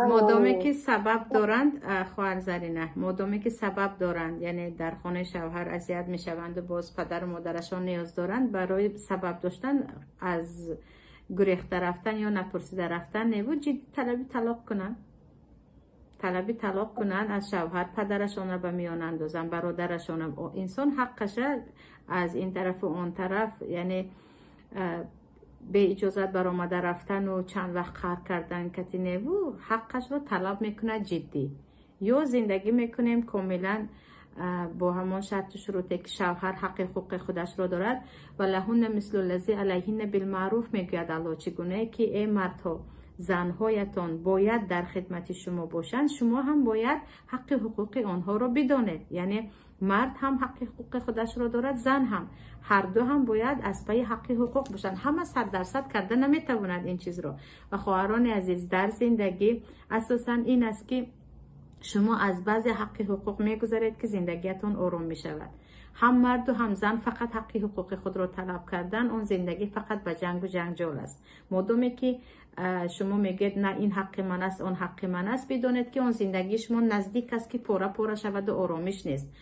مادامی که سبب دارند خواهر زرینه، مادامی که سبب دارند، یعنی در خانه شوهر اذیت میشوند و باز پدر و مادرشان نیاز دارند، برای سبب داشتن از گریخته رفتن یا نپرسیده رفتن نبود، جدی طلبی طلاق کنن از شوهر، پدرشان را به میان اندازن، برادرشان. انسان حقشه از این طرف و اون طرف، یعنی به اجازت برآمده رفتن و چند وقت قهر کردن کتی نبو، حقش رو طلب میکنه جدی. یا زندگی میکنیم کاملا با همان شرط و شروطی که شوهر حق حقوق خودش رو دارد و لهن مثل الذی علیهن بالمعروف میگوید الله، چگونه که ای مردها زنهایتان باید در خدمت شما باشند، شما هم باید حق حقوق آنها رو بدانید. یعنی مرد هم حق حقوق خودش رو دارد، زن هم، هر دو هم باید از پای حق حقوق باشند. همه 100% کرده نمیتواند این چیز رو. و خواهران عزیز، در زندگی اساسا این است که شما از بعضی حق حقوق میگذارید که زندگیتون آروم میشود. هم مرد و هم زن فقط حق حقوق خود را طلب کردن، اون زندگی فقط به جنگ و جنجال است. مادامی که شما میگید نه این حق من است اون حق من است، بدونید که اون زندگی شما نزدیک است که پورا شود و آرامش نیست.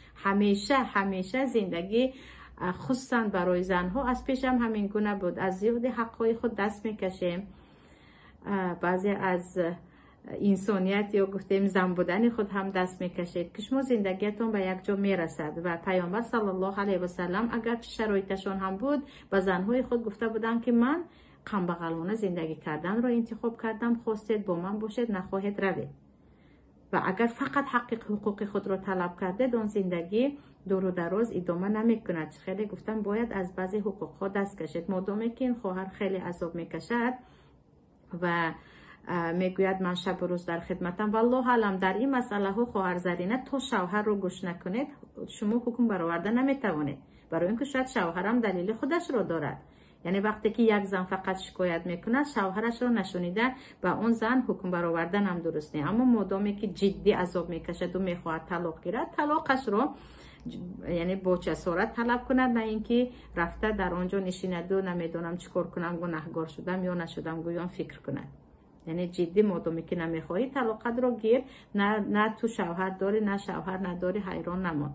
همیشه زندگی خصوصا برای زنها از پیش هم همین گونه بود. از زیاد حقهای خود دست میکشیم، بعضی از انسانیت یا گفتیم زن بودن خود هم دست میکشید که شما زندگیتون به یک جا میرسد. و پیامبر صلی الله علیه و سلم اگر شرایطشان هم بود با زنهای خود گفته بودن که من قم بغلانه زندگی کردن رو انتخاب کردم، خواستید با من باشید نخواهید روید. و اگر فقط حقوق خود رو طلب کردید اون زندگی دور و دراز ادامه نمیکند. خیلی گفتم باید از بعضی حقوق ها دست کشید. مادامی که این خواهر خیلی عذاب میکشد و میگوید من شب و روز در خدمتم، والله علم در این مسئله ها خواهر زرینه تا شوهر رو گوش نکنید شما حکم برآورده نمیتوانید، برای اینکه شاید شوهرم دلیل خودش رو دارد. یعنی وقتی که یک زن فقط شکایت میکنه شوهرش رو نشونیده به اون زن حکم برآوردن هم درست نیست. اما مادامی که جدی عذاب میکشد و میخواهد طلاق گیرد، طلاقش رو یعنی با جسارت طلب کند، نه اینکه رفته در آنجا نشیند و نمیدونم چیکار کنم گناهگار شدم یا نشدم گویان فکر کند. یعنی جدی مادامی که نمیخواهی طلاقت رو گیر، نه تو شوهر داری نه شوهر نداری، حیران نمان.